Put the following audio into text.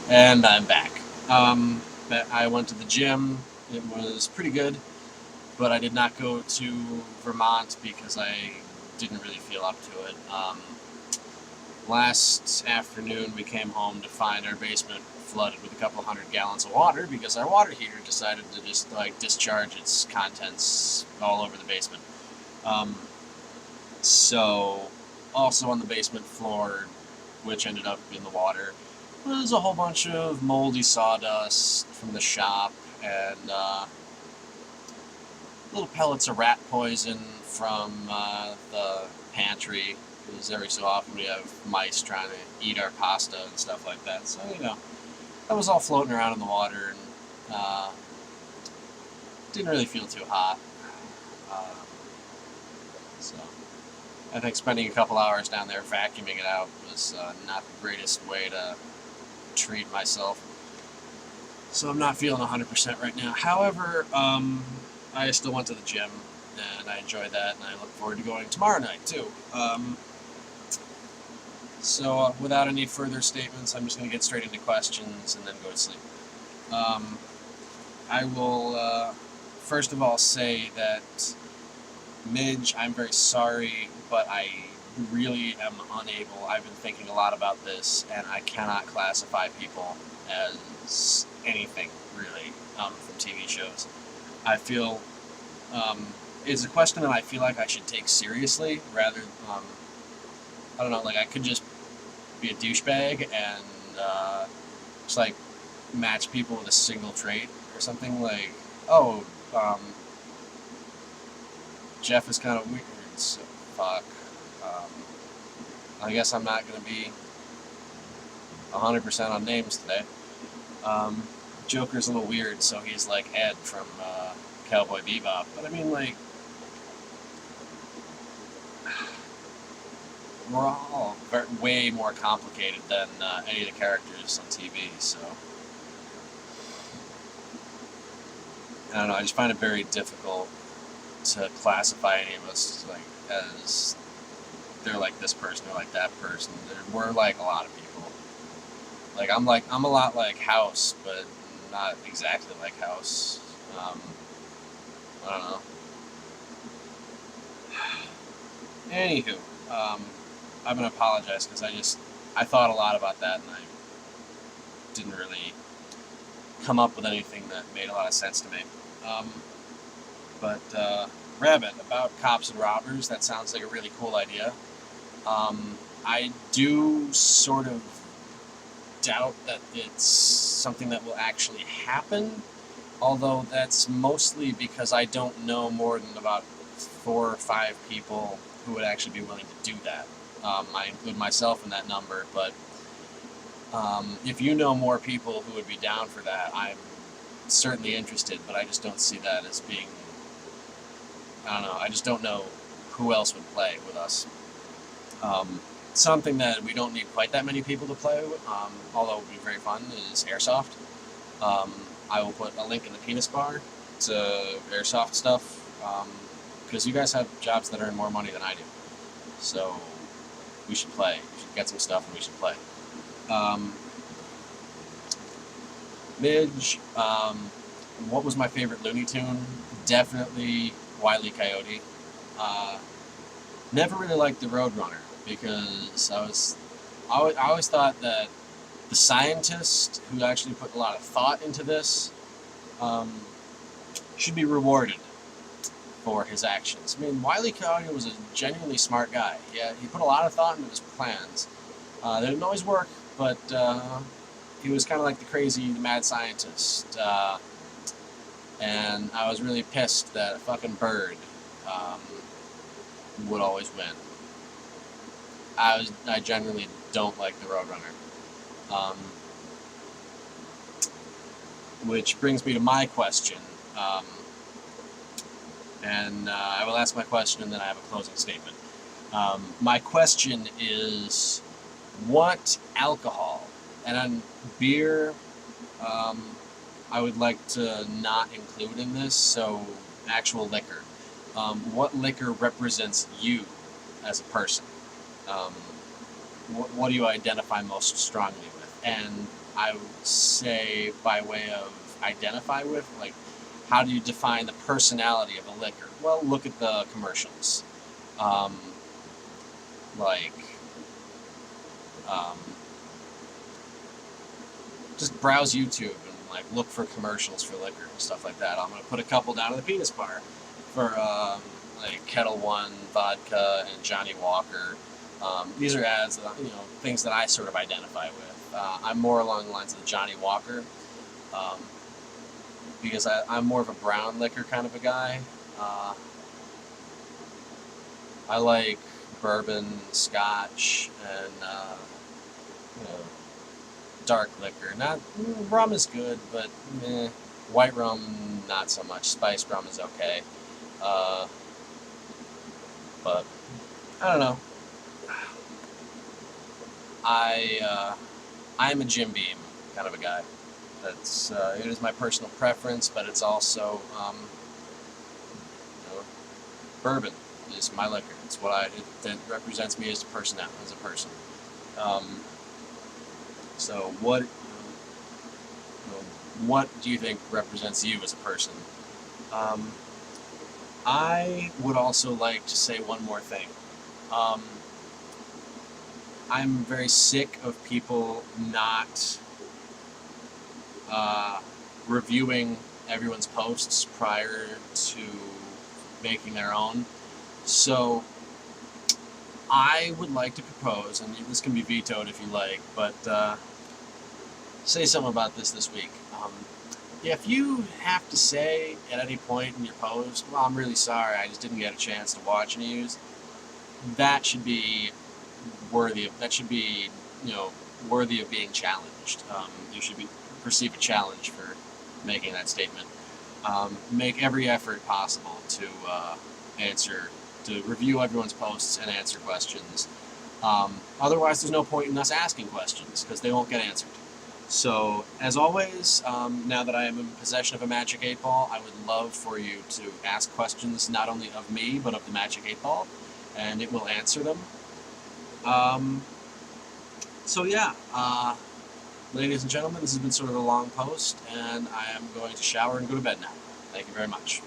And I'm back. I went to the gym. It was pretty good, but I did not go to Vermont because I didn't really feel up to it. Last afternoon, we came home to find our basement flooded with a couple hundred gallons of water because our water heater decided to just discharge its contents all over the basement. Um, so, also on the basement floor, which ended up in the water, was a whole bunch of moldy sawdust from the shop and little pellets of rat poison from the pantry. Because every so often we have mice trying to eat our pasta and stuff like that. So, that was all floating around in the water and didn't really feel too hot. Um, so, I think spending a couple hours down there vacuuming it out was not the greatest way to treat myself. So I'm not feeling 100% right now. However, I still went to the gym and I enjoyed that, and I look forward to going tomorrow night too. So without any further statements, I'm just going to get straight into questions and then go to sleep. I will first of all say that, Midge, I'm very sorry, but I really am unable. I've been thinking a lot about this, and I cannot classify people as anything, really, from TV shows. I feel it's a question that I feel like I should take seriously, rather, I don't know, like I could just be a douchebag and just like match people with a single trait or something like, oh, Jeff is kind of weird, so fuck. I guess I'm not going to be 100% on names today. Joker's a little weird, so he's like Ed from Cowboy Bebop. But I mean, like, we're all way more complicated than any of the characters on TV, so I don't know. I just find it very difficult to classify any of us like as they're like this person or like that person. We're like a lot of people. I'm a lot like House, but not exactly like House. I don't know. Anywho, I'm gonna apologize because I thought a lot about that and I didn't really come up with anything that made a lot of sense to me. But Rabbit, about cops and robbers, that sounds like a really cool idea. I do sort of doubt that it's something that will actually happen, although that's mostly because I don't know more than about 4 or 5 people who would actually be willing to do that. I include myself in that number, but if you know more people who would be down for that, I'm certainly interested, but I just don't see that as being, I don't know, I just don't know who else would play with us. Something that we don't need quite that many people to play with, although it would be very fun, is Airsoft. I will put a link in the penis bar to Airsoft stuff, because you guys have jobs that earn more money than I do. So we should play. We should get some stuff and we should play. Midge, what was my favorite Looney Tune? Definitely Wile E. Coyote. Never really liked the Roadrunner because I always thought that the scientist who actually put a lot of thought into this should be rewarded for his actions. I mean, Wile E. Coyote was a genuinely smart guy. Yeah, he put a lot of thought into his plans. They didn't always work, but he was kind of like the crazy, the mad scientist. And I was really pissed that a fucking bird would always win. I generally don't like the Roadrunner. Which brings me to my question. And I will ask my question and then I have a closing statement. My question is, what alcohol, and on beer, I would like to not include in this, so actual liquor. What liquor represents you as a person? What do you identify most strongly with? And I would say by way of identify with, like, how do you define the personality of a liquor? Well, look at the commercials. Um, like, um, just browse YouTube and like look for commercials for liquor and stuff like that. I'm gonna put a couple down in the penis bar for like Kettle One vodka and Johnny Walker. These are ads that things that I sort of identify with. I'm more along the lines of the Johnny Walker um, because I'm more of a brown liquor kind of a guy. I like bourbon, scotch, and you know, dark liquor. Not rum is good, but white rum not so much. Spiced rum is okay, uh, but I don't know. I'm a Jim Beam kind of a guy. That's it is my personal preference, but it's also bourbon is my liquor. It's what it represents me as a person. As a person. So what do you think represents you as a person? I would also like to say one more thing. I'm very sick of people not reviewing everyone's posts prior to making their own. So I would like to propose, and this can be vetoed if you like, but say something about this week. If you have to say at any point in your post, well, I'm really sorry, I just didn't get a chance to watch any use, that should be worthy of worthy of being challenged. You should receive a challenge for making that statement. Make every effort possible to review everyone's posts and answer questions. Otherwise, there's no point in us asking questions because they won't get answered. So, as always, now that I am in possession of a Magic 8 Ball, I would love for you to ask questions not only of me, but of the Magic 8 Ball, and it will answer them. So yeah, ladies and gentlemen, this has been sort of a long post, and I am going to shower and go to bed now. Thank you very much.